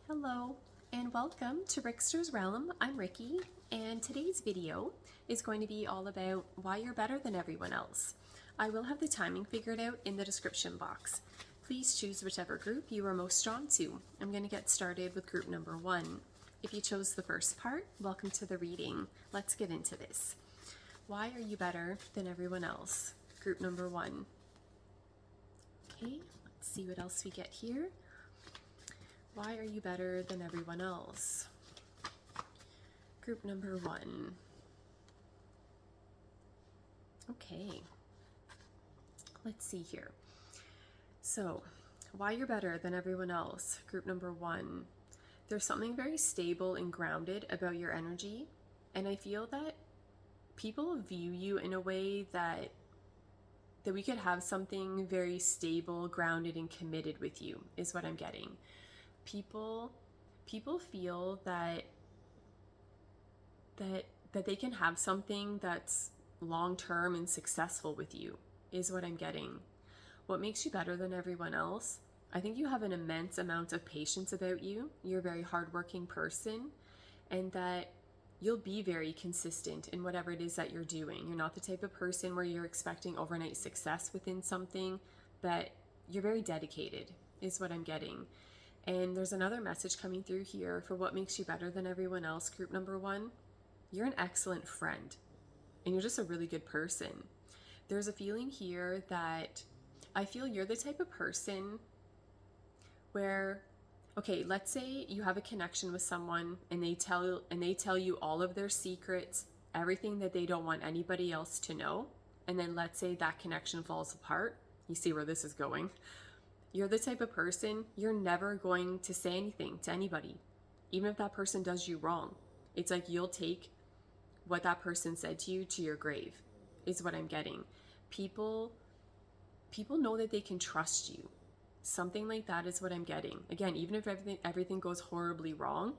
Hello and welcome to Rickster's Realm. I'm Ricky, and today's video is going to be all about why you're better than everyone else. I will have the timing figured out in the description box. Please choose whichever group you are most drawn to. I'm going to get started with group number 1. If you chose the first part, welcome to the reading. Let's get into this. Why are you better than everyone else? Group number 1. Okay, let's see what else we get here. Why are you better than everyone else? Group number 1. Okay, let's see here. So, why you're better than everyone else? Group number 1. There's something very stable and grounded about your energy, and I feel that people view you in a way that we could have something very stable, grounded, and committed with you, is what I'm getting. People feel that they can have something that's long-term and successful with you, is what I'm getting. What makes you better than everyone else? I think you have an immense amount of patience about you. You're a very hardworking person, and that you'll be very consistent in whatever it is that you're doing. You're not the type of person where you're expecting overnight success within something, but you're very dedicated, is what I'm getting. And there's another message coming through here for what makes you better than everyone else. Group number 1, you're an excellent friend, and you're just a really good person. There's a feeling here that I feel you're the type of person where, okay, let's say you have a connection with someone and they tell you all of their secrets, everything that they don't want anybody else to know, and then let's say that connection falls apart. You see where this is going. You're the type of person, you're never going to say anything to anybody, even if that person does you wrong. It's like you'll take what that person said to you to your grave, is what I'm getting. People know that they can trust you. Something like that is what I'm getting. Again, even if everything goes horribly wrong,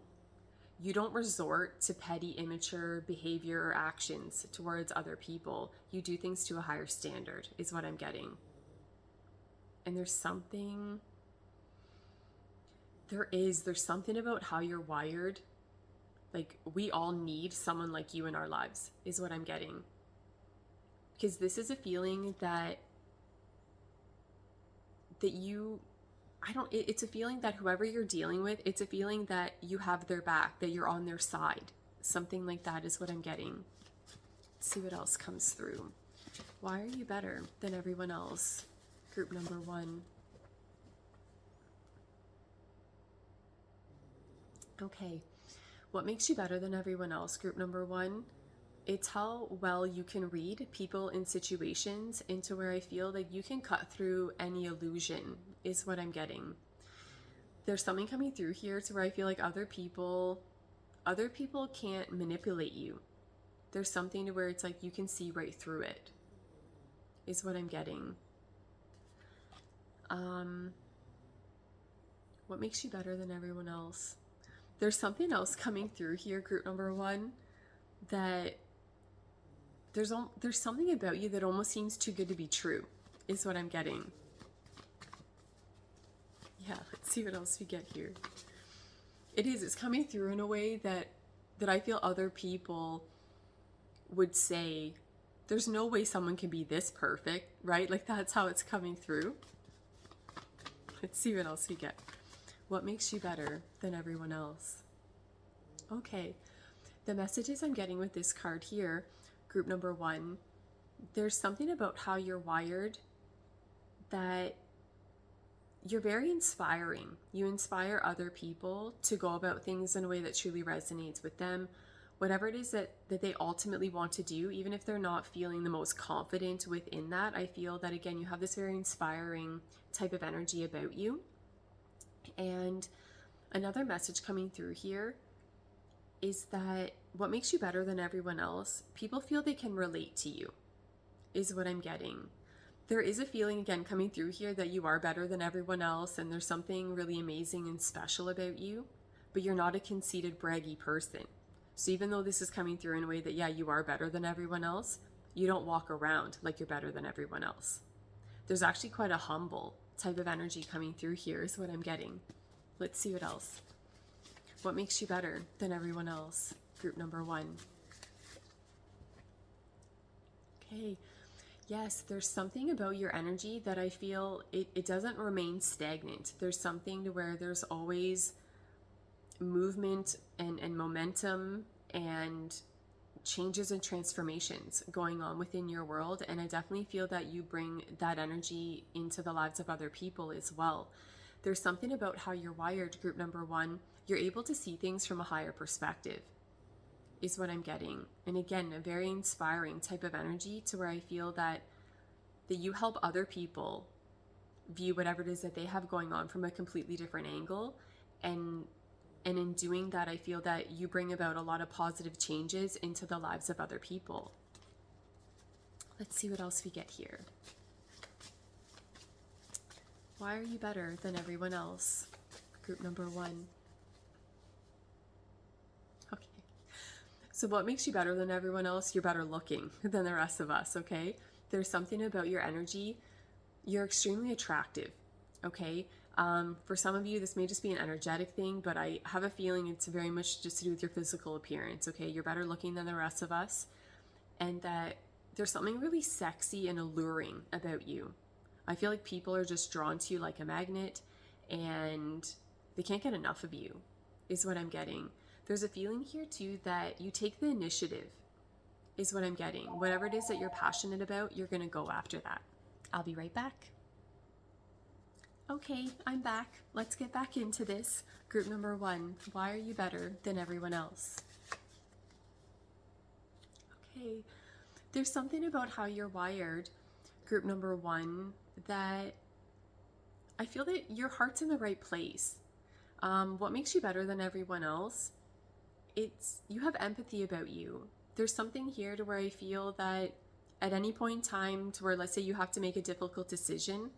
you don't resort to petty, immature behavior or actions towards other people. You do things to a higher standard, is what I'm getting. And there's something about how you're wired. Like, we all need someone like you in our lives, is what I'm getting. Because this is a feeling it's a feeling that whoever you're dealing with, it's a feeling that you have their back, that you're on their side. Something like that is what I'm getting. Let's see what else comes through. Why are you better than everyone else? Group number 1. Okay, what makes you better than everyone else? Group number 1. It's how well you can read people in situations into where I feel like you can cut through any illusion, is what I'm getting. There's something coming through here to where I feel like other people can't manipulate you. There's something to where it's like you can see right through it, is what I'm getting. What makes you better than everyone else? There's something else coming through here, group number 1, that there's something about you that almost seems too good to be true, is what I'm getting. Yeah, let's see what else we get here. It's coming through in a way that I feel other people would say, there's no way someone can be this perfect, right? Like, that's how it's coming through. Let's see what else we get. What makes you better than everyone else? Okay, the messages I'm getting with this card here, group number 1, there's something about how you're wired that you're very inspiring. You inspire other people to go about things in a way that truly resonates with them. Whatever it is that they ultimately want to do, even if they're not feeling the most confident within that, I feel that, again, you have this very inspiring type of energy about you. And another message coming through here is that what makes you better than everyone else, people feel they can relate to you, is what I'm getting. There is a feeling, again, coming through here that you are better than everyone else, and there's something really amazing and special about you, but you're not a conceited, braggy person. So even though this is coming through in a way that, yeah, you are better than everyone else, you don't walk around like you're better than everyone else. There's actually quite a humble type of energy coming through here, is what I'm getting. Let's see what else. What makes you better than everyone else? Group number 1. Okay. Yes, there's something about your energy that I feel it doesn't remain stagnant. There's something to where there's always movement and momentum and changes and transformations going on within your world. And I definitely feel that you bring that energy into the lives of other people as well. There's something about how you're wired, group number 1. You're able to see things from a higher perspective, is what I'm getting. And again, a very inspiring type of energy to where I feel that you help other people view whatever it is that they have going on from a completely different angle. And in doing that, I feel that you bring about a lot of positive changes into the lives of other people. Let's see what else we get here. Why are you better than everyone else? Group number 1. Okay. So what makes you better than everyone else? You're better looking than the rest of us, okay? There's something about your energy. You're extremely attractive, okay? For some of you, this may just be an energetic thing, but I have a feeling it's very much just to do with your physical appearance, okay? You're better looking than the rest of us, and that there's something really sexy and alluring about you. I feel like people are just drawn to you like a magnet, and they can't get enough of you, is what I'm getting. There's a feeling here, too, that you take the initiative, is what I'm getting. Whatever it is that you're passionate about, you're going to go after that. I'll be right back. Okay, I'm back. Let's get back into this. Group number 1, why are you better than everyone else? Okay, there's something about how you're wired, group number 1, that I feel that your heart's in the right place. What makes you better than everyone else? It's you have empathy about you. There's something here to where I feel that at any point in time to where, let's say you have to make a difficult decision,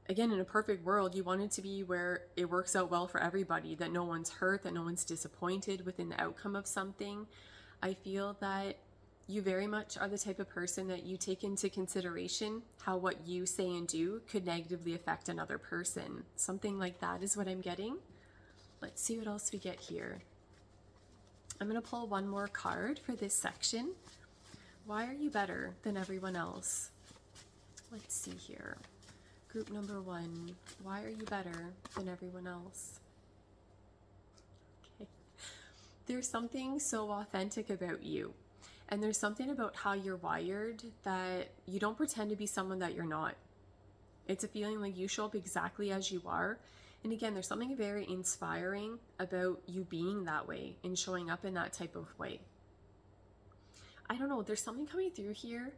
again, in a perfect world, you want it to be where it works out well for everybody, that no one's hurt, that no one's disappointed within the outcome of something. I feel that you very much are the type of person that you take into consideration how what you say and do could negatively affect another person. Something like that is what I'm getting. Let's see what else we get here. I'm going to pull one more card for this section. Why are you better than everyone else? Let's see here. Group number 1, why are you better than everyone else? Okay. There's something so authentic about you. And there's something about how you're wired that you don't pretend to be someone that you're not. It's a feeling like you show up exactly as you are. And again, there's something very inspiring about you being that way and showing up in that type of way. I don't know, there's something coming through here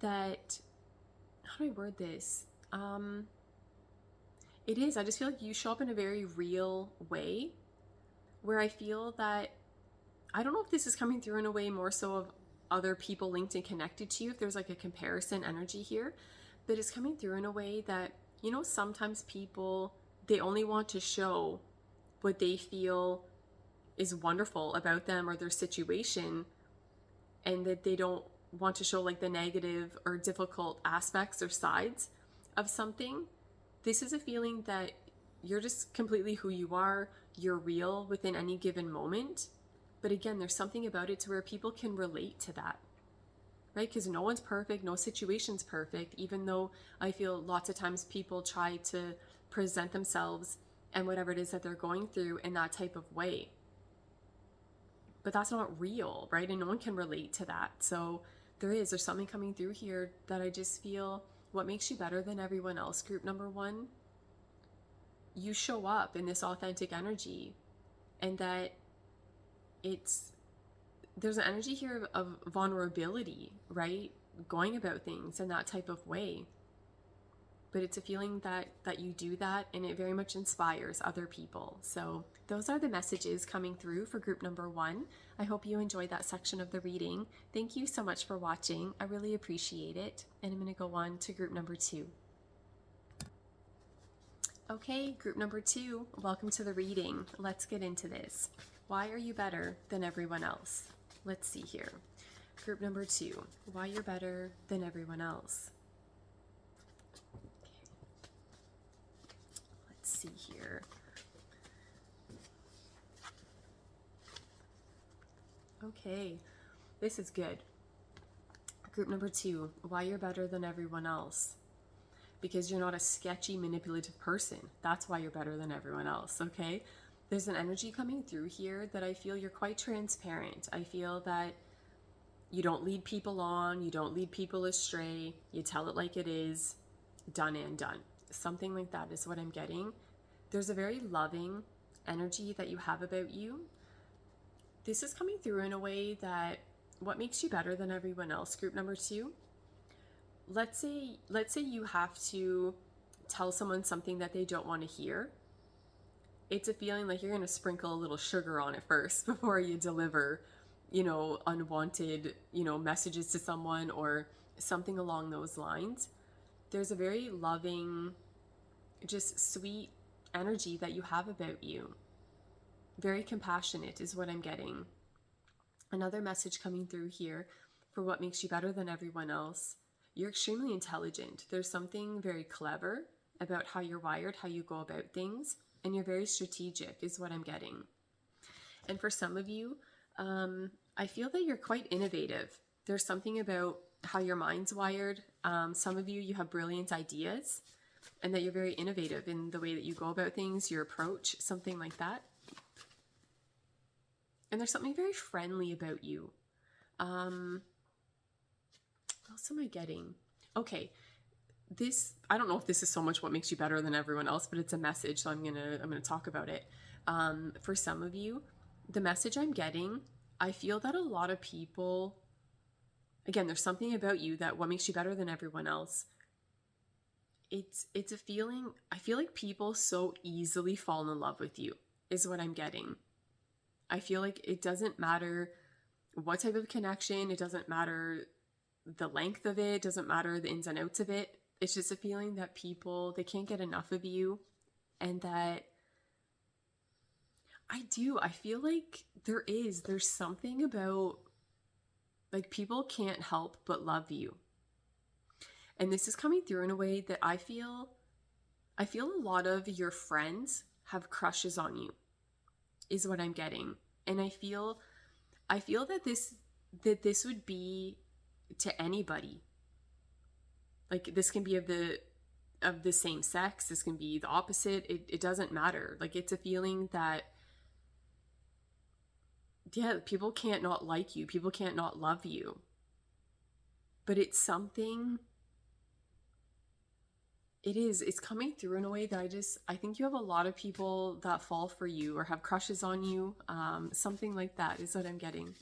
that, how do I word this? It is, I just feel like you show up in a very real way where I feel that, I don't know if this is coming through in a way more so of other people linked and connected to you, if there's like a comparison energy here, but it's coming through in a way that, you know, sometimes people, they only want to show what they feel is wonderful about them or their situation, and that they don't want to show like the negative or difficult aspects or sides of something. This is a feeling that you're just completely who you are, you're real within any given moment. But again, there's something about it to where people can relate to that, right? Because no one's perfect, no situation's perfect, even though I feel lots of times people try to present themselves and whatever it is that they're going through in that type of way. But that's not real, right? And no one can relate to that. So there's something coming through here that I just feel, what makes you better than everyone else? Group number 1, you show up in this authentic energy, and that there's an energy here of vulnerability, right? Going about things in that type of way. But it's a feeling that you do that, and it very much inspires other people. So those are the messages coming through for group number 1. I hope you enjoyed that section of the reading. Thank you so much for watching. I really appreciate it. And I'm going to go on to group number 2. Okay, group number 2, welcome to the reading. Let's get into this. Why are you better than everyone else? Let's see here. Group number 2, why you're better than everyone else. See here. Okay, this is good. Group number 2, why you're better than everyone else. Because you're not a sketchy, manipulative person. That's why you're better than everyone else, okay? There's an energy coming through here that I feel you're quite transparent. I feel that you don't lead people on, you don't lead people astray, you tell it like it is, done and done. Something like that is what I'm getting. There's a very loving energy that you have about you. This is coming through in a way that what makes you better than everyone else, group number 2. Let's say you have to tell someone something that they don't want to hear. It's a feeling like you're going to sprinkle a little sugar on it first before you deliver, unwanted, messages to someone or something along those lines. There's a very loving, just sweet energy that you have about you. Very compassionate is what I'm getting. Another message coming through here for what makes you better than everyone else. You're extremely intelligent. There's something very clever about how you're wired, how you go about things, and you're very strategic is what I'm getting. And for some of you, I feel that you're quite innovative. There's something about how your mind's wired. Some of you have brilliant ideas, and that you're very innovative in the way that you go about things, your approach, something like that. And there's something very friendly about you. What else am I getting? Okay, I don't know if this is so much what makes you better than everyone else, but it's a message, so I'm gonna talk about it. For some of you, the message I'm getting, I feel that a lot of people, again, there's something about you that what makes you better than everyone else. It's a feeling, I feel like people so easily fall in love with you, is what I'm getting. I feel like it doesn't matter what type of connection, it doesn't matter the length of it, doesn't matter the ins and outs of it. It's just a feeling that people, they can't get enough of you, and that I feel like there's something about, like, people can't help but love you. And this is coming through in a way that I feel a lot of your friends have crushes on you, is what I'm getting. And I feel that this would be to anybody. Like, this can be of the same sex, this can be the opposite. It doesn't matter. Like, it's a feeling that, yeah, people can't not like you, people can't not love you. But it's something, it's coming through in a way that I think you have a lot of people that fall for you or have crushes on you. Something like that is what I'm getting.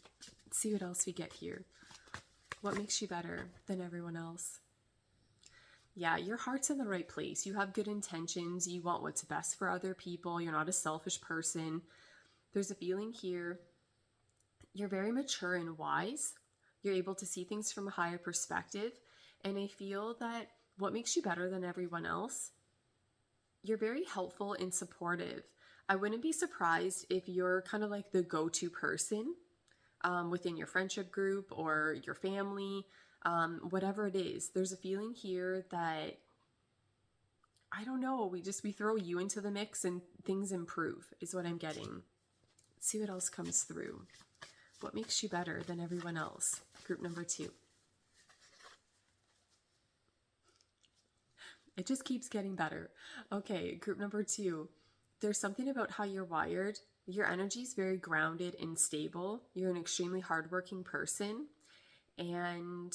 Let's see what else we get here. What makes you better than everyone else? Yeah, your heart's in the right place. You have good intentions. You want what's best for other people. You're not a selfish person. There's a feeling here. You're very mature and wise. You're able to see things from a higher perspective. And I feel that what makes you better than everyone else, you're very helpful and supportive. I wouldn't be surprised if you're kind of like the go-to person within your friendship group or your family, whatever it is. There's a feeling here that, I don't know, we throw you into the mix and things improve, is what I'm getting. Let's see what else comes through. What makes you better than everyone else? Group number 2. It just keeps getting better. Okay, group number 2. There's something about how you're wired. Your energy is very grounded and stable. You're an extremely hardworking person. And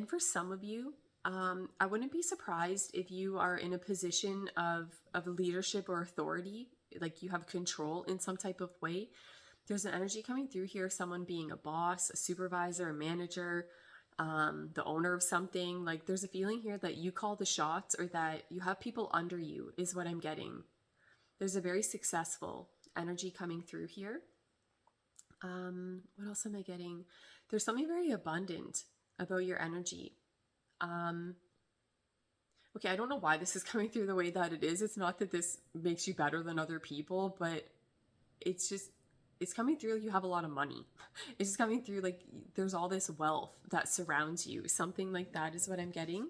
for some of you, I wouldn't be surprised if you are in a position of leadership or authority, like you have control in some type of way. There's an energy coming through here, someone being a boss, a supervisor, a manager, the owner of something. Like, there's a feeling here that you call the shots, or that you have people under you, is what I'm getting. There's a very successful energy coming through here. What else am I getting? There's something very abundant about your energy. Okay, I don't know why this is coming through the way that it is. It's not that this makes you better than other people, but it's coming through like you have a lot of money. It's just coming through like there's all this wealth that surrounds you. Something like that is what I'm getting.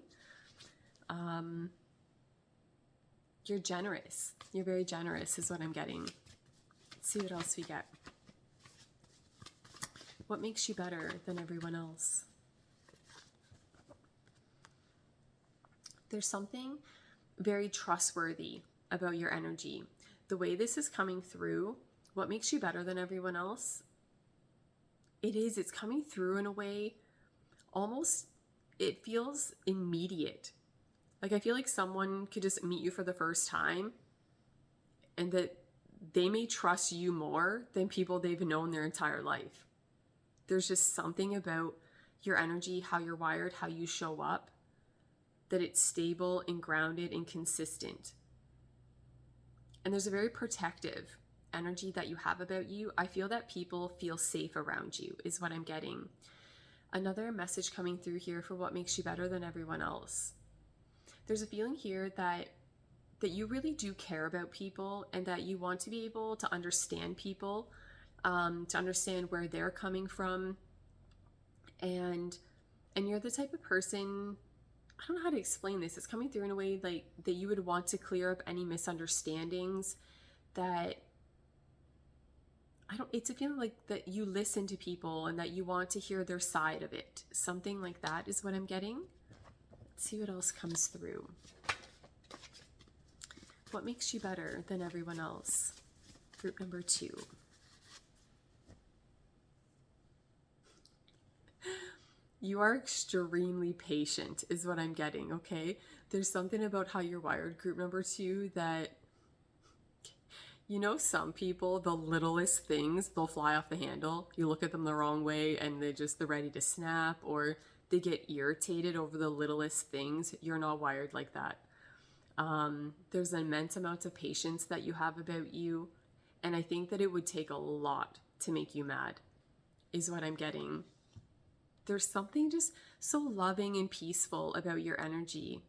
You're generous. You're very generous is what I'm getting. Let's see what else we get. What makes you better than everyone else? There's something very trustworthy about your energy. The way this is coming through, what makes you better than everyone else? It's coming through in a way almost, it feels immediate. Like I feel like someone could just meet you for the first time and that they may trust you more than people they've known their entire life. There's just something about your energy, how you're wired, how you show up, that it's stable and grounded and consistent. And there's a very protective energy that you have about you. I feel that people feel safe around you is what I'm getting. Another message coming through here for what makes you better than everyone else. There's a feeling here that you really do care about people and that you want to be able to understand people, to understand where they're coming from. And you're the type of person, I don't know how to explain this. It's coming through in a way like that you would want to clear up any misunderstandings, that it's a feeling like that you listen to people and that you want to hear their side of it. Something like that is what I'm getting. Let's see what else comes through. What makes you better than everyone else? Group number 2. You are extremely patient is what I'm getting, okay? There's something about how you're wired, group number 2, that, you know, some people, the littlest things, they'll fly off the handle. You look at them the wrong way and they're ready to snap, or they get irritated over the littlest things. You're not wired like that. There's an immense amount of patience that you have about you. And I think that it would take a lot to make you mad, is what I'm getting. There's something just so loving and peaceful about your energy.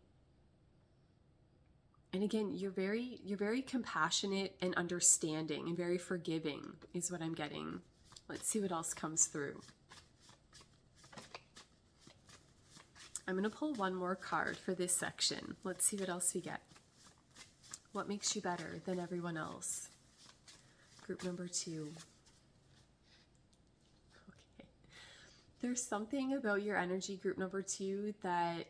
And again, you're very compassionate and understanding and very forgiving, is what I'm getting. Let's see what else comes through. I'm going to pull one more card for this section. Let's see what else we get. What makes you better than everyone else? Group number 2. Okay. There's something about your energy, group number 2, that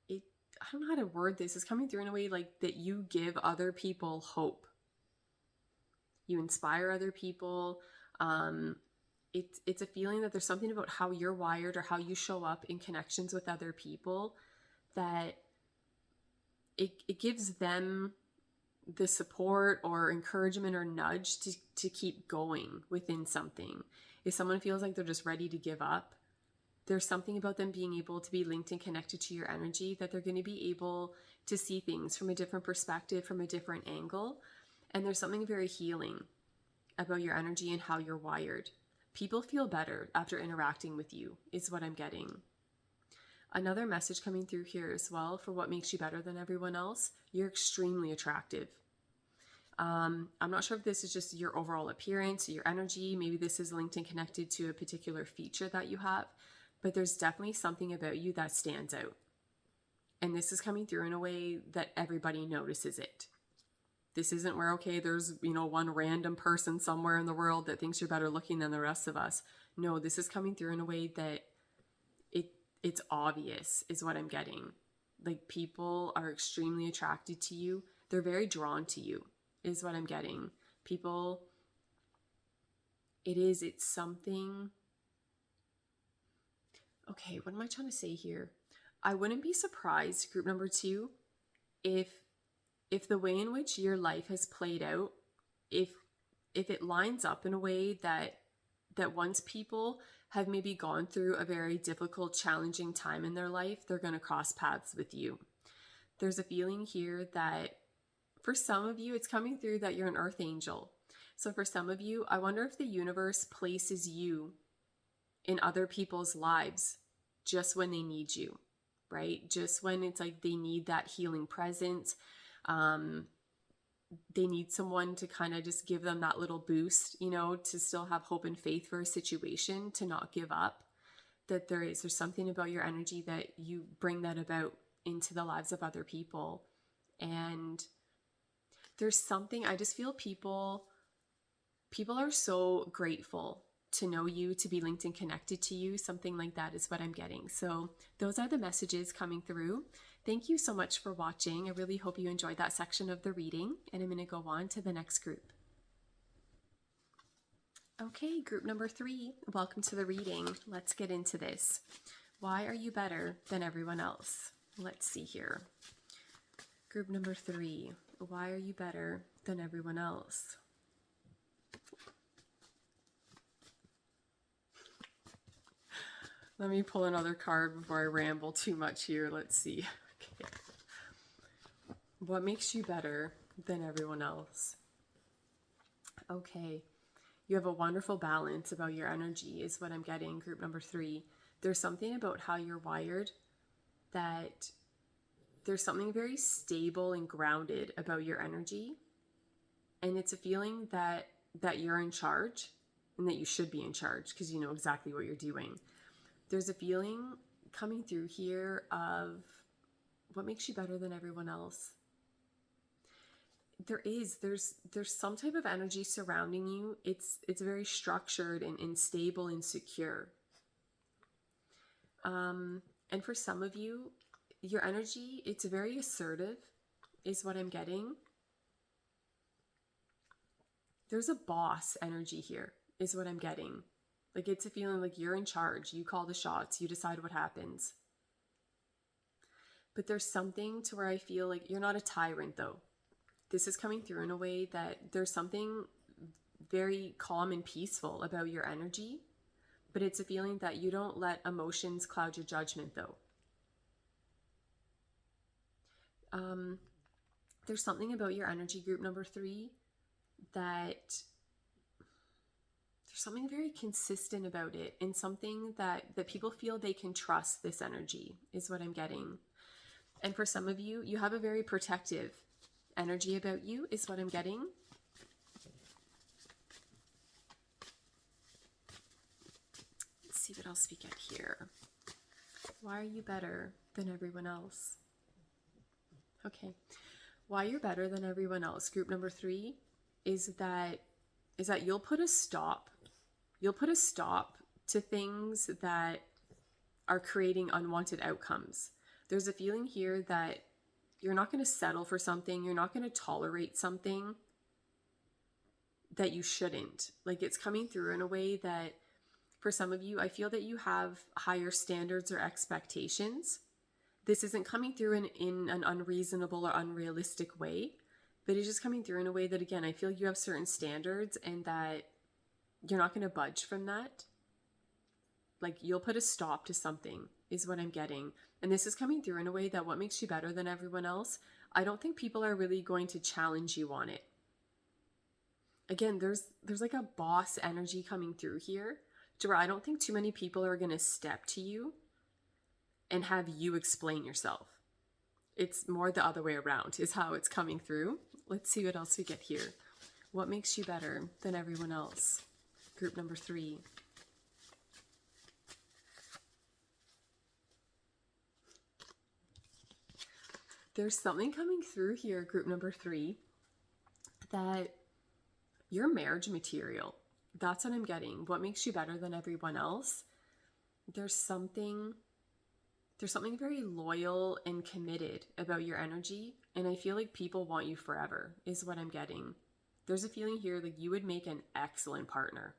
I don't know how to word this. It's coming through in a way like that you give other people hope. You inspire other people. It's a feeling that there's something about how you're wired or how you show up in connections with other people that it gives them the support or encouragement or nudge to keep going within something. If someone feels like they're just ready to give up, there's something about them being able to be linked and connected to your energy that they're going to be able to see things from a different perspective, from a different angle. And there's something very healing about your energy and how you're wired. People feel better after interacting with you, is what I'm getting. Another message coming through here as well for what makes you better than everyone else. You're extremely attractive. I'm not sure if this is just your overall appearance, your energy. Maybe this is linked and connected to a particular feature that you have, but there's definitely something about you that stands out. And this is coming through in a way that everybody notices it. This isn't where, okay, there's, one random person somewhere in the world that thinks you're better looking than the rest of us. No, this is coming through in a way that it's obvious, is what I'm getting. Like, people are extremely attracted to you. They're very drawn to you, is what I'm getting. People, it's something. Okay, what am I trying to say here? I wouldn't be surprised, group number 2, if the way in which your life has played out, if it lines up in a way that once people have maybe gone through a very difficult, challenging time in their life, they're going to cross paths with you. There's a feeling here that for some of you, it's coming through that you're an earth angel. So for some of you, I wonder if the universe places you in other people's lives just when they need you, right? Just when it's like they need that healing presence. They need someone to kind of just give them that little boost, to still have hope and faith for a situation, to not give up. That there's something about your energy that you bring that about into the lives of other people. And there's something, I just feel people are so grateful to know you, to be linked and connected to you. Something like that is what I'm getting. So those are the messages coming through. Thank you so much for watching. I really hope you enjoyed that section of the reading, and I'm going to go on to the next group. Okay, group number 3, welcome to the reading. Let's get into this. Why are you better than everyone else? Let's see here. Group number 3, why are you better than everyone else? Let me pull another card before I ramble too much here. Let's see. Okay. What makes you better than everyone else? Okay. You have a wonderful balance about your energy is what I'm getting, group number 3. There's something about how you're wired that there's something very stable and grounded about your energy. And it's a feeling that you're in charge and that you should be in charge because you know exactly what you're doing. There's a feeling coming through here of what makes you better than everyone else. There's some type of energy surrounding you. It's very structured and stable and secure. And for some of you, your energy, it's very assertive, is what I'm getting. There's a boss energy here, is what I'm getting. Like it's a feeling like you're in charge. You call the shots. You decide what happens. But there's something to where I feel like you're not a tyrant though. This is coming through in a way that there's something very calm and peaceful about your energy. But it's a feeling that you don't let emotions cloud your judgment though. There's something about your energy, group number 3, that there's something very consistent about it and something that people feel they can trust this energy is what I'm getting. And for some of you, you have a very protective energy about you is what I'm getting. Let's see what else we get here. Why are you better than everyone else? Okay. Why you're better than everyone else, group number 3, is that you'll put a stop. You'll put a stop to things that are creating unwanted outcomes. There's a feeling here that you're not going to settle for something. You're not going to tolerate something that you shouldn't. Like it's coming through in a way that for some of you, I feel that you have higher standards or expectations. This isn't coming through in an unreasonable or unrealistic way, but it's just coming through in a way that, again, I feel you have certain standards and that you're not going to budge from that. Like you'll put a stop to something is what I'm getting. And this is coming through in a way that what makes you better than everyone else, I don't think people are really going to challenge you on it. Again, there's like a boss energy coming through here to where I don't think too many people are going to step to you and have you explain yourself. It's more the other way around is how it's coming through. Let's see what else we get here. What makes you better than everyone else? Group number 3. There's something coming through here, group number 3, that you're marriage material. That's what I'm getting. What makes you better than everyone else? There's something very loyal and committed about your energy, and I feel like people want you forever is what I'm getting. There's a feeling here like you would make an excellent partner.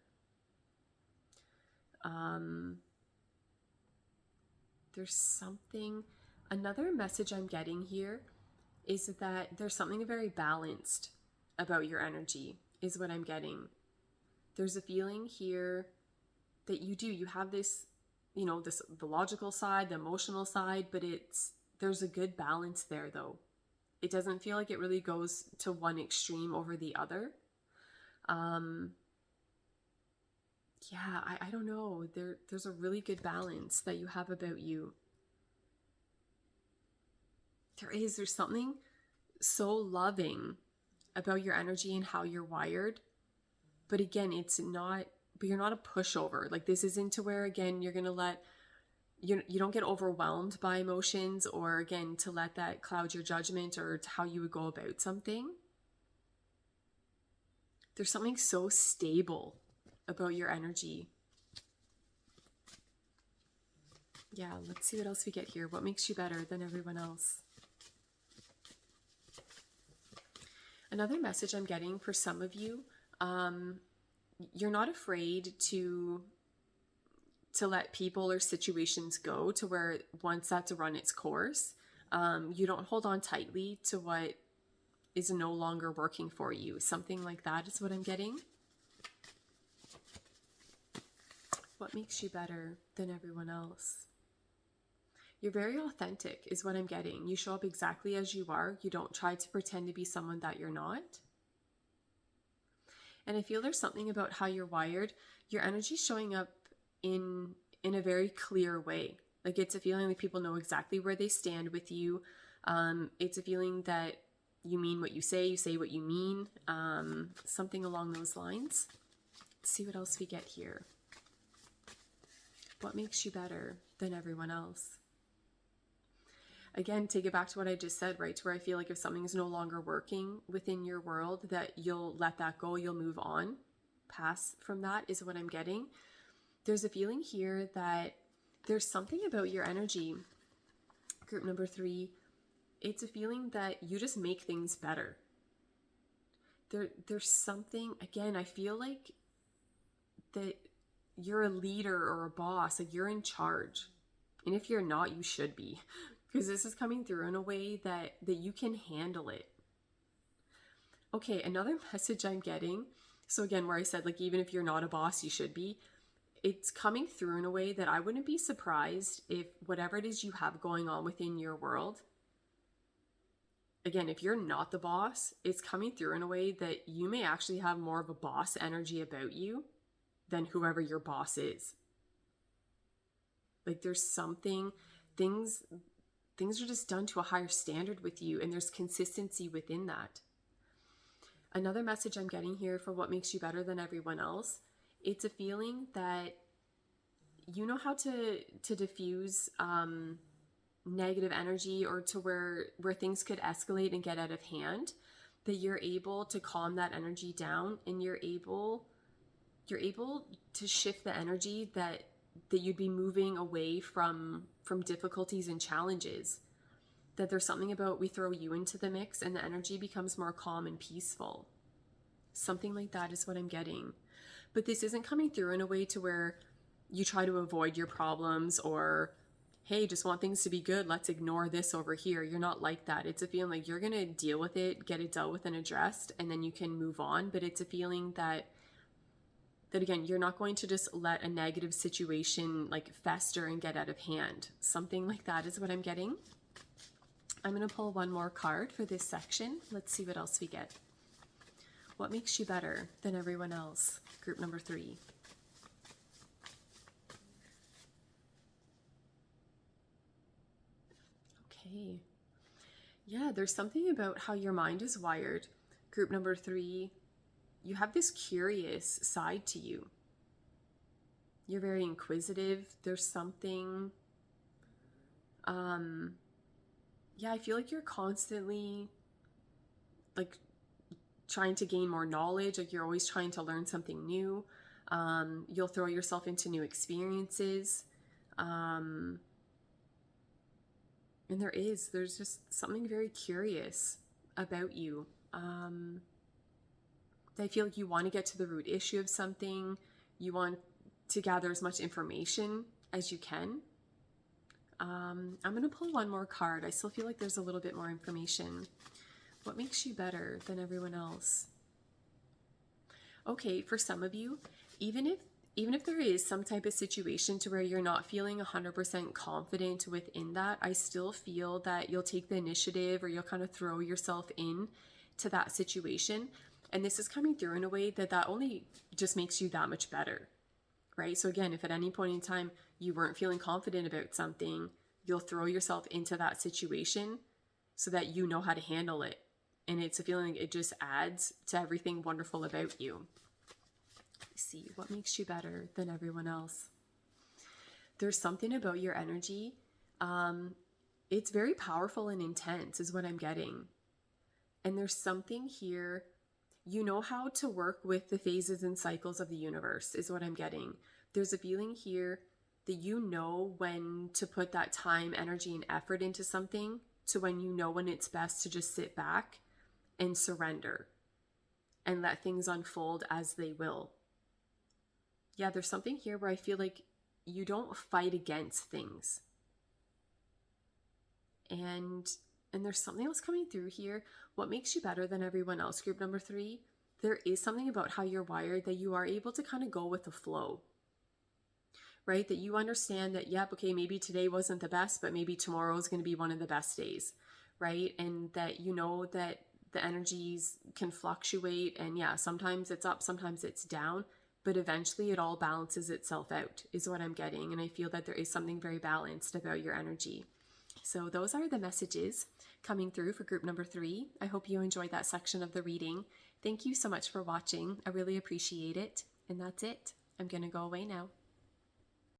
Another message I'm getting here is that there's something very balanced about your energy is what I'm getting. There's a feeling here that you have this, the logical side, the emotional side, but there's a good balance there though. It doesn't feel like it really goes to one extreme over the other. I don't know. There's a really good balance that you have about you. There's something so loving about your energy and how you're wired. But again, you're not a pushover. Like this isn't to where, again, you're going to you don't get overwhelmed by emotions or, again, to let that cloud your judgment or to how you would go about something. There's something so stable about your energy? Yeah, let's see what else we get here. What makes you better than everyone else? Another message I'm getting for some of you, you're not afraid to let people or situations go to where once that's run its course, you don't hold on tightly to what is no longer working for you. Something like that is what I'm getting. What makes you better than everyone else? You're very authentic is what I'm getting. You show up exactly as you are. You don't try to pretend to be someone that you're not. And I feel there's something about how you're wired. Your energy's showing up in a very clear way. Like, it's a feeling like people know exactly where they stand with you. It's a feeling that you mean what you say what you mean, something along those lines. Let's see what else we get here. What makes you better than everyone else? Again, take it back to what I just said, right? To where I feel like if something's no longer working within your world, that you'll let that go, you'll move on, pass from that is what I'm getting. There's a feeling here that there's something about your energy, group number 3. It's a feeling that you just make things better. There's something, again, I feel like that you're a leader or a boss, like you're in charge. And if you're not, you should be. Because this is coming through in a way that you can handle it. Okay, another message I'm getting. So again, where I said, like, even if you're not a boss, you should be. It's coming through in a way that I wouldn't be surprised if whatever it is you have going on within your world, again, if you're not the boss, it's coming through in a way that you may actually have more of a boss energy about you than whoever your boss is. Like, there's something, things are just done to a higher standard with you, and there's consistency within that. Another message I'm getting here for what makes you better than everyone else, it's a feeling that you know how to diffuse negative energy, or to where things could escalate and get out of hand, that you're able to calm that energy down, and you're able to shift the energy that you'd be moving away from difficulties and challenges. That there's something about, we throw you into the mix and the energy becomes more calm and peaceful. Something like that is what I'm getting. But this isn't coming through in a way to where you try to avoid your problems, or, hey, just want things to be good, let's ignore this over here. You're not like that. It's a feeling like you're going to deal with it, get it dealt with and addressed, and then you can move on. But it's a feeling that again, you're not going to just let a negative situation like fester and get out of hand. Something like that is what I'm getting. I'm going to pull one more card for this section. Let's see what else we get. What makes you better than everyone else? Group number 3. Okay. Yeah, there's something about how your mind is wired. Group number 3. You have this curious side to you. You're very inquisitive. There's something, I feel like you're constantly like trying to gain more knowledge. Like, you're always trying to learn something new. You'll throw yourself into new experiences. And there's just something very curious about you. I feel like you want to get to the root issue of something. You want to gather as much information as you can. I'm going to pull one more card. I still feel like there's a little bit more information. What makes you better than everyone else? Okay, for some of you, even if there is some type of situation to where you're not feeling 100% confident within that, I still feel that you'll take the initiative, or you'll kind of throw yourself in to that situation. And this is coming through in a way that only just makes you that much better, right? So again, if at any point in time you weren't feeling confident about something, you'll throw yourself into that situation so that you know how to handle it. And it's a feeling, it just adds to everything wonderful about you. Let's see, what makes you better than everyone else? There's something about your energy. It's very powerful and intense is what I'm getting. And there's something here. You know how to work with the phases and cycles of the universe, is what I'm getting. There's a feeling here that you know when to put that time, energy, and effort into something, to when you know when it's best to just sit back and surrender and let things unfold as they will. Yeah, there's something here where I feel like you don't fight against things. And there's something else coming through here. What makes you better than everyone else, group number 3? There is something about how you're wired that you are able to kind of go with the flow, right? That you understand that, yep, okay, maybe today wasn't the best, but maybe tomorrow is going to be one of the best days, right? And that you know that the energies can fluctuate, and yeah, sometimes it's up, sometimes it's down, but eventually it all balances itself out, is what I'm getting. And I feel that there is something very balanced about your energy. So those are the messages coming through for group number 3. I hope you enjoyed that section of the reading. Thank you so much for watching. I really appreciate it. And that's it. I'm going to go away now.